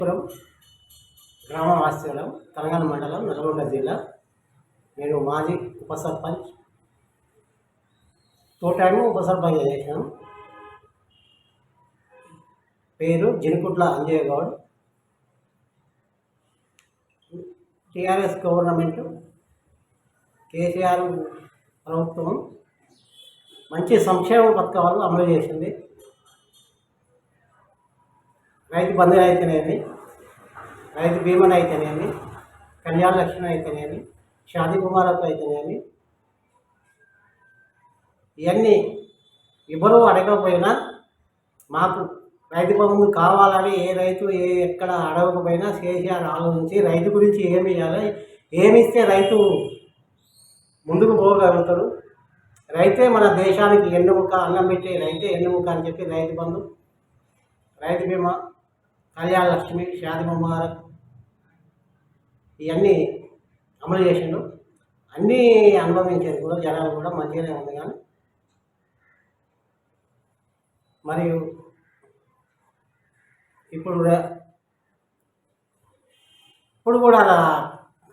పురం గ్రామ వాస్తవ్యం తెలంగాణ మండలం నల్గొండ జిల్లా. నేను మాజీ ఉప సర్పంచ్, టైము ఉప సర్పంచ్ చేశాను. పేరు జినుకుట్ల అంజయ్య గౌడ్. టీఆర్ఎస్ గవర్నమెంట్, కేసీఆర్ ప్రభుత్వం మంచి సంక్షేమ పథకాలు అమలు చేసింది. రైతు బంధు అయితేనేమి, రైతు బీమా అయితేనేమి, కళ్యాణ లక్ష్మి అయితేనేమి, షాదీ కుమారకు అయితేనేమి, ఇవన్నీ ఎవరు అడగకపోయినా మాకు రైతు బంధు కావాలని ఏ రైతు ఎక్కడ అడగకపోయినా కేసీఆర్ ఆలోచించి రైతు గురించి ఏమి ఇవ్వాలి, ఏమి ఇస్తే రైతు ముందుకు పోగలుగుతాడు, రైతే మన దేశానికి ఎన్నుముక, అన్నం పెట్టే రైతే ఎన్నుముక అని చెప్పి రైతు బంధు, రైతు బీమా, కళ్యాణ లక్ష్మి, షాదీ ముబారక్ ఇవన్నీ అమలు చేసిండు. అన్నీ అనుభవించారు కూడా, జనాలు కూడా మంచిగానే ఉంది. కానీ మరియు ఇప్పుడు కూడా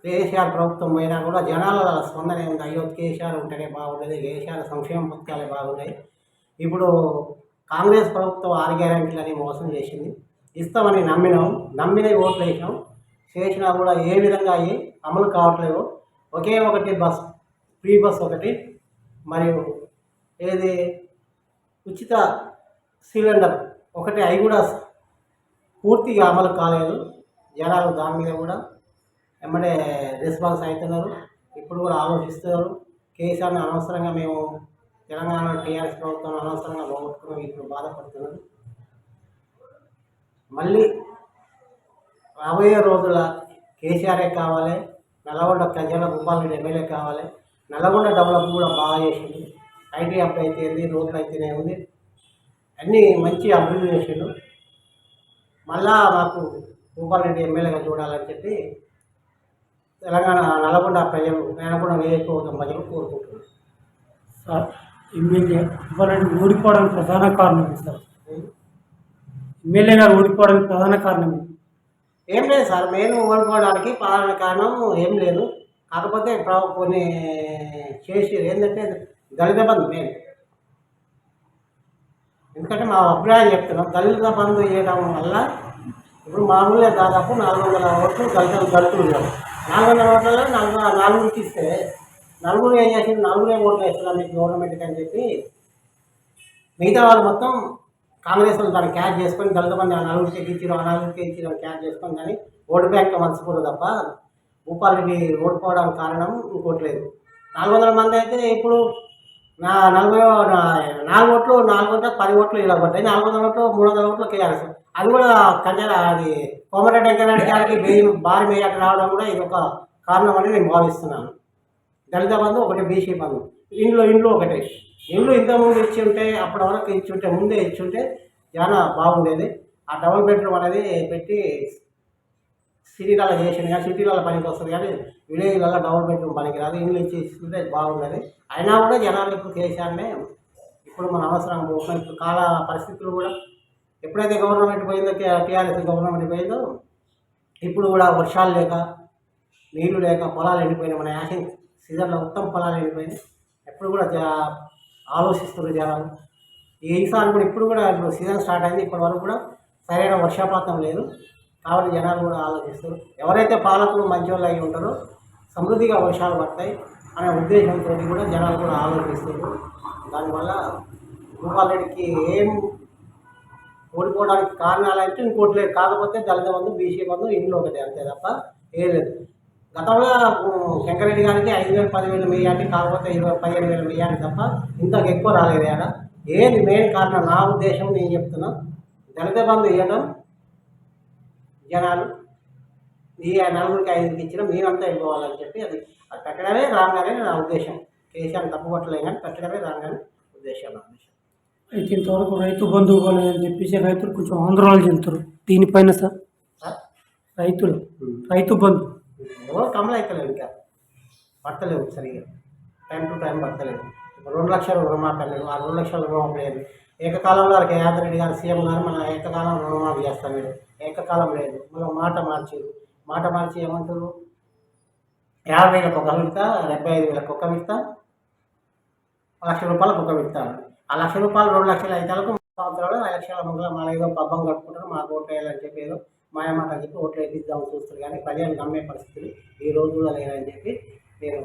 కేసీఆర్ ప్రభుత్వం అయినా కూడా జనాల స్పందన ఉంది. అయ్యో కేసీఆర్ ఉంటేనే బాగుండేది, కేసీఆర్ సంక్షేమ పథకాలే బాగున్నాయి. ఇప్పుడు కాంగ్రెస్ ప్రభుత్వం 6 గ్యారెంటీలని మోసం చేసింది. ఇస్తామని నమ్మిన ఓట్లు వేసినాం, చేసినా కూడా ఏ విధంగా అయ్యి అమలు కావట్లేవు. ఒకే ఒకటి బస్, ఫ్రీ బస్ ఒకటి, మరియు ఏది ఉచిత సిలిండర్ ఒకటి, అవి కూడా పూర్తిగా అమలు కాలేదు. జనాలు దాని మీద కూడా వెంబడే రెస్పాన్స్ అవుతున్నారు. ఇప్పుడు కూడా ఆలోచిస్తున్నారు. కేసీఆర్ని అనవసరంగా మేము తెలంగాణ టీఆర్ఎస్ ప్రభుత్వం అనవసరంగా పోగొట్టుకున్నాం, ఇప్పుడు బాధపడుతున్నారు. మళ్ళీ రాబోయే రోజుల కేసీఆరే కావాలి. నల్గొండ ప్రజల భూపాలరెడ్డి ఎమ్మెల్యే కావాలి. నల్గొండ డెవలప్ కూడా బాగా చేసింది. ఐటీ అప్ అయితేంది, రోడ్లు అయితేనే ఉంది, అన్నీ మంచి అభివృద్ధి చేసిండు. మళ్ళా మాకు భూపాలరెడ్డి ఎమ్మెల్యేగా చూడాలని చెప్పి తెలంగాణ నల్గొండ ప్రజలు, నేను కూడా నియోజకవర్గం ప్రజలు కోరుకుంటున్నాను. సార్, ఎమ్మెల్యే భూపాలరెడ్డి ఓడిపోవడానికి ప్రధాన కారణం సార్, ఎమ్మెల్యే గారు ఓడిపోవడానికి ప్రధాన కారణం ఏం లేదు సార్. నేను ఓడిపోవడానికి ప్రధాన కారణం ఏం లేదు. కాకపోతే కొన్ని చేసి ఏంటంటే దళిత బంధు మెయిన్. ఎందుకంటే మా అభిప్రాయం చెప్తున్నాం, దళిత బంధు చేయడం వల్ల ఇప్పుడు మామూలుగా దాదాపు 400 ఓట్లు దళితులు ఉన్నారు. 400 ఓట్లలో 4 ఇస్తే నలుగురు ఏం చేసి 4 ఓట్లు వేస్తున్నాం మీకు గవర్నమెంట్కి అని చెప్పి మిగతా వాళ్ళు మొత్తం కాంగ్రెస్ వాళ్ళు దాన్ని క్యాచ్ చేసుకొని దళిత మంది 4 ఇచ్చారు, 4 ఇచ్చారు క్యాచ్ చేసుకొని, కానీ ఓటు బ్యాంక్ మర్చిపోరు తప్ప భూపాలరెడ్డి ఓడిపోవడానికి కారణం ఇంకోటి లేదు. 400 మంది అయితే ఇప్పుడు 4 ఓట్లు 10 ఓట్లు ఇలా పడ్డాయి. 400 ఓట్లు 300 ఓట్లు కేఆర్ఎస్. అది కూడా అది కోమరెడ్డి వెంకరెడ్డి గారికి భారీ మేయట రావడం కూడా ఇది ఒక కారణం అని నేను భావిస్తున్నాను. దళిత బంధు ఒకటి, బీసీ బంధు, ఇండ్లు ఒకటే. ఇండ్లు ఇంతకుముందు ఇచ్చి ఉంటే, అప్పటి వరకు ఇచ్చి ఉంటే, ముందే ఇచ్చి ఉంటే చాలా బాగుండేది. ఆ డబుల్ బెడ్రూమ్ అనేది పెట్టి సిటీలలో చేసింది, కానీ సిటీలలో పనికి వస్తుంది, కానీ విలేజ్లలో డబుల్ బెడ్రూమ్ పనికి రాదు. ఇండ్లు ఇచ్చి బాగుండేది. అయినా కూడా జనాలు ఇప్పుడు కేసీఆర్నే ఇప్పుడు మన అవసరం పోతున్నాం. ఇప్పుడు కాల పరిస్థితులు కూడా ఎప్పుడైతే గవర్నమెంట్ పోయిందో, టీఆర్ఎస్ గవర్నమెంట్ పోయిందో, ఇప్పుడు కూడా వర్షాలు లేక, నీళ్లు లేక పొలాలు ఎండిపోయినాయి. మన యాసింగ్ సీజన్లో మొత్తం పొలాలు ఎండిపోయినాయి. ఎప్పుడు కూడా ఆలోచిస్తున్నారు జనాలు. ఈసారి కూడా ఇప్పుడు కూడా సీజన్ స్టార్ట్ అయింది, ఇప్పటి వరకు కూడా సరైన వర్షపాతం లేదు. కాబట్టి జనాలు కూడా ఆలోచిస్తారు. ఎవరైతే పాలకులు మంచి వాళ్ళు అయి ఉంటారో సమృద్ధిగా వర్షాలు పడతాయి అనే ఉద్దేశంతో కూడా జనాలు కూడా ఆలోచిస్తారు. దానివల్ల భూపాలరెడ్డికి ఏం ఓడిపోవడానికి కారణాలు అంటే ఇంకోటి లేదు. కాకపోతే దళిత బంధు, బీసీ బంధు, ఇంట్లో ఒకటి, అంతే తప్ప ఏం లేదు. గతంలో వెంకరెడ్డి గారికి 5,000 10,000 మెయ్యాలి, కాకపోతే 15,000 మెయ్యాలి తప్ప ఇంతకు ఎక్కువ రాలేదు. ఆడ ఏది మెయిన్ కారణం నా ఉద్దేశం నేను చెప్తున్నా, దళిత బంధు ఇవ్వడం, జనాలు ఈ 4కి 5కి ఇచ్చిన మేమంతా వెళ్ళిపోవాలని చెప్పి అది పెట్టడమే రాగానే నా ఉద్దేశం. కేసీఆర్ తప్పు పట్టలేదు, కానీ పెట్టడమే రాగానే ఉద్దేశం నా ఉద్దేశం. అయితే ఇంతవరకు రైతు బంధు ఇవ్వాలని చెప్పేసి రైతులు కొంచెం ఆందోళన చెందుతారు దీనిపైన సార్. రైతు బంధు ఎవరు కమలు అవుతలేవు, ఇంకా పడతలేవు సరిగా, టైం టు టైం పడతలేవు. 2 లక్షల రుణమాఫీ లేదు, ఆ 2 లక్షల రుణమాఫీ లేదు. ఏకకాలంలో వాళ్ళకి రేవంత్ రెడ్డి గారు సీఎం గారు మన ఏకకాలం రుణమాఫీ చేస్తాం మీరు ఏకకాలం లేదు మళ్ళీ మాట మార్చి ఏమంటారు 50,000 ఒక విడత 75,000 ఒక విడత ₹1,00,000 ఒక విడత ఆ ₹1,00,000 2,00,000 అయితే సంవత్సరాలు 5,00,000 ముందుగా మన ఏదో పబ్బం కట్టుకుంటారు మాకు ఓట్లు వేయాలని చెప్పి ఏదో మాయమాట అని చెప్పి ఓట్లు వేపిద్దామని చూస్తారు కానీ ప్రజలు నమ్మే పరిస్థితులు ఈ రోజుల్లో లేదని చెప్పి నేను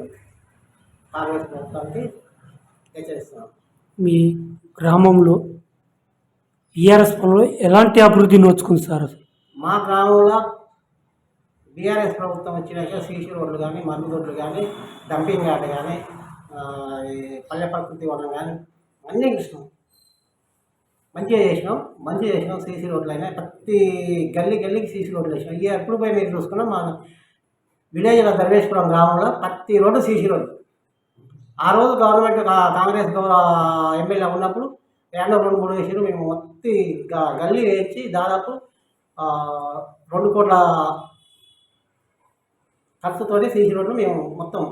కాంగ్రెస్ ప్రభుత్వానికి హెచ్చరిస్తున్నాను. మీ గ్రామంలో టీఆర్ఎస్ పనులు ఎలాంటి అభివృద్ధి నోచుకుంది సార్ అసలు? మా గ్రామంలో బీఆర్ఎస్ ప్రభుత్వం వచ్చినాక సీసీ రోడ్లు కానీ మరుగుదొడ్లు కానీ డంపింగ్ యార్డ్ కానీ ఈ పల్లె ప్రకృతి వనం కానీ అన్నీ ఇష్టం మంచిగా చేసినాం సీసీ రోడ్లు అయినా ప్రతి గల్లీకి సీసీ రోడ్లు వేసినాం ఇక ఎప్పుడు పోయి మీరు చూసుకున్నాం మా విలేజ్లో ధర్మేశ్వరం గ్రామంలో ప్రతి రోడ్డు సీసీ రోడ్డు ఆ రోజు గవర్నమెంట్ కాంగ్రెస్ ఎమ్మెల్యే ఉన్నప్పుడు 2-3 వేసారు మేము మొత్తం గల్లీ వేసి దాదాపు 2 కోట్ల ఖర్చుతోటి సీసీ రోడ్లు మేము మొత్తం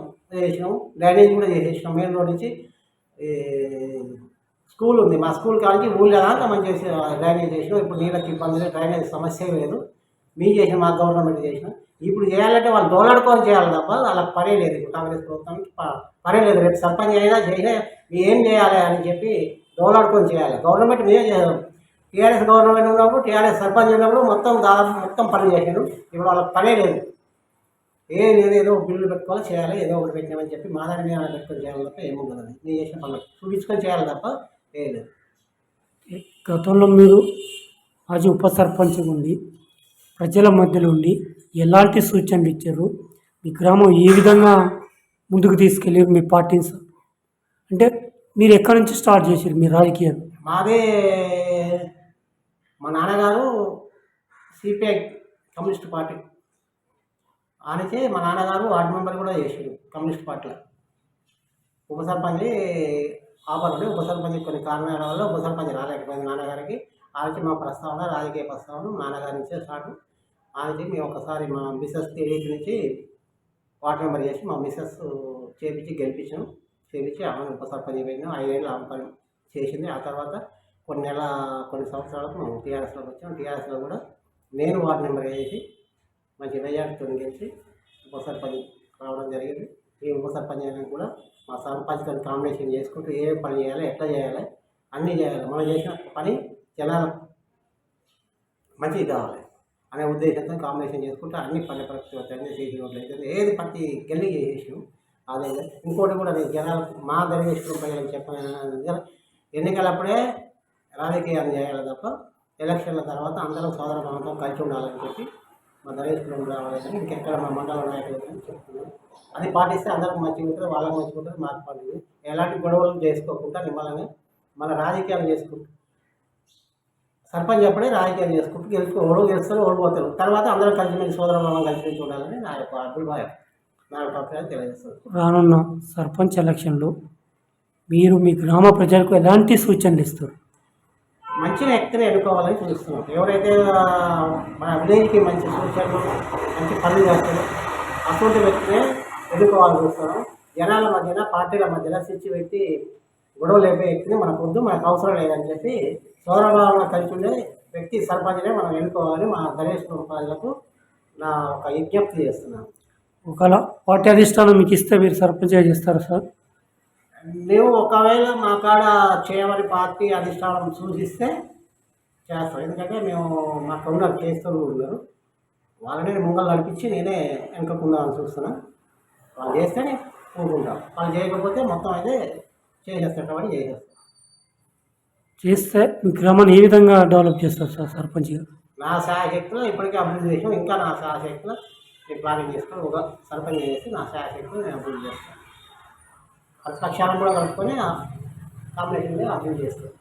వేసినాం డ్రైనేజ్ కూడా చేసేసినాం మెయిన్ రోడ్ నుంచి స్కూల్ ఉంది మా స్కూల్ కాడికి ఊళ్ళో దాకా మంచిగా డ్రైనేజ్ చేసినాం ఇప్పుడు నీళ్ళకి ఇబ్బంది లేదు డ్రైనేజ్ సమస్య లేదు మేము చేసిన మా గవర్నమెంట్ చేసినాం ఇప్పుడు చేయాలంటే వాళ్ళు దోలాడుకొని చేయాలి తప్ప వాళ్ళకి పనే లేదు ఇప్పుడు కాంగ్రెస్ ప్రభుత్వానికి పనే లేదు రేపు సర్పంచ్ అయినా చేసినా ఏం చేయాలి అని చెప్పి దోలాడుకొని చేయాలి గవర్నమెంట్ మేమే చేయాలి టీఆర్ఎస్ గవర్నమెంట్ ఉన్నప్పుడు టీఆర్ఎస్ సర్పంచ్ ఉన్నప్పుడు మొత్తం పని చేసాడు ఇప్పుడు వాళ్ళకి పనే లేదు ఏదో బిల్లు పెట్టుకోవాలి చేయాలి ఏదో ఒకటి పెట్టినామని చెప్పి మా దాన్ని మీద పెట్టుకొని చేయాలి తప్ప ఏముండదు అది నేను చేసిన పనులు చూపించుకొని చేయాలి తప్ప ఏం లేదు. గతంలో మీరు మాజీ ఉప సర్పంచ్ ఉండి ప్రజల మధ్యలో ఉండి ఎలాంటి సూచనలు ఇచ్చారు మీ గ్రామం ఏ విధంగా ముందుకు తీసుకెళ్ళారు మీ పార్టీని సార్ అంటే మీరు ఎక్కడి నుంచి స్టార్ట్ చేశారు మీ రాజకీయాలు? మాదే మా నాన్నగారు సిపిఐ కమ్యూనిస్ట్ పార్టీ ఆనిచే మా నాన్నగారు వార్డు మెంబర్ కూడా చేశారు కమ్యూనిస్ట్ పార్టీలో ఉప సర్పంచ్ ఆపరండి ఉప సర్పంచ్ కొన్ని కారణాల వల్ల ఉప సర్పంచ్ రాలేకపోయింది నాన్నగారికి ఆనిచి మా ప్రస్తావన రాజకీయ ప్రస్తావన నాన్నగారి నుంచే స్టార్ట్ ఆనిచి మేము ఒకసారి మా మిస్సెస్ తిరిగి నుంచి వార్డు మెంబర్ చేసి మా మిస్సెస్ గెలిపించాం చేపించి ఆమె ఉప సర్పంచ్ పోయినాం 5 ఏళ్ళు ఆమె పని చేసింది ఆ తర్వాత కొన్ని సంవత్సరాలకు మేము టీఆర్ఎస్లోకి వచ్చాం టీఆర్ఎస్లో కూడా నేను వార్డు మెంబర్ చేసి మంచి మెజార్టీతో గెలిచి ఉప సర్పంచ్ రావడం జరిగింది ఈ ఉప సర్పంచ్ అయినా కూడా మా సర్పంచ్తో కాంబినేషన్ చేసుకుంటూ ఏ పని చేయాలి ఎట్లా చేయాలి అన్నీ చేయాలి మనం చేసిన పని జనాలు మంచిగా కావాలి అనే ఉద్దేశంతో కాంబినేషన్ చేసుకుంటూ అన్ని పల్లె ప్రకృతి అన్ని సీసీ రోడ్లు అయితే ఏది ప్రతి గల్లీ చేసేసాం అదే ఇంకోటి కూడా నేను జనాలు మా ధర్మేశ్వరం ప్రజలకు చెప్పిన ఎన్నికలప్పుడే రాజకీయాలు చేయాలి తప్ప ఎలక్షన్ల తర్వాత అందరం సోదర భావంతో కలిసి ఉండాలని చెప్పి మా ధర్మేశ్వరం రావాలని ఇంకెక్కడ మా మండల నాయకులు చెప్తున్నాం అది పాటిస్తే అందరికి మంచిగా ఉంటుంది వాళ్ళకి మంచిగా ఉంటుంది మాకు పండుగ ఎలాంటి గొడవలు చేసుకోకుండా నిమ్మలంగా మన రాజకీయాలు చేసుకుంటూ సర్పంచ్ అప్పుడే రాజకీయాలు చేసుకుంటూ గెలుస్తారు ఓడిపోతారు తర్వాత అందరం కలిసిమెలిసి సోదర భావం కలిసి ఉండాలని నా యొక్క అభిప్రాయం నా యొక్క అభిప్రాయం తెలియజేస్తుంది. రానున్న సర్పంచ్ ఎలక్షన్లో మీరు మీ గ్రామ ప్రజలకు ఎలాంటి సూచనలు ఇస్తారు? మంచిగా వ్యక్తిని ఎన్నుకోవాలని చూస్తున్నాం ఎవరైతే మన విలేజ్కి మంచి సూచనలు మంచి పనులు చేస్తారో అటువంటి వ్యక్తినే ఎన్నుకోవాలని చూస్తున్నాం. జనాల మధ్యన పార్టీల మధ్యన స్విచ్ పెట్టి గొడవ లేపే వ్యక్తిని మనకు వద్దు మనకు అవసరం లేదని చెప్పి సౌరభావంగా కలిసి ఉండే వ్యక్తి సర్పంచ్నే మనం ఎన్నుకోవాలని మా ధర్మేశ్వరం ప్రజలకు నా ఒక విజ్ఞప్తి చేస్తున్నాను. ఒకవేళ పార్టీ అధిష్టానం మీకు ఇస్తే మీరు సర్పంచ్గా చేస్తారా సార్? మేము ఒకవేళ మా కాడ చేయమని పార్టీ అధిష్టానం సూచిస్తే చేస్తాం. ఎందుకంటే మేము మాకు ఉన్నారు చేస్తూ ఉన్నారు వాళ్ళనే ముంగలు నడిపించి నేనే వెనకకుందామని చూస్తున్నాను. వాళ్ళు చేస్తేనే ఊరుకుంటాం వాళ్ళు చేయకపోతే మొత్తం అయితే చేసేస్తాం కాబట్టి చేస్తే మీ గ్రామాన్ని ఏ విధంగా డెవలప్ చేస్తారు సార్ సర్పంచ్గా? నా శాయశక్తిలో ఇప్పటికే అభివృద్ధి చేసాం ఇంకా నా శాయశక్తిలో నేను ప్లానింగ్ చేసుకొని ఒక సర్పంచ్ చేసి నా శాయశక్తిలో నేను అభివృద్ధి చేస్తాను. ప్రతిపక్షాలను కూడా కలుపుకొని కాంబినేషన్గా అభివృద్ధి చేస్తాను.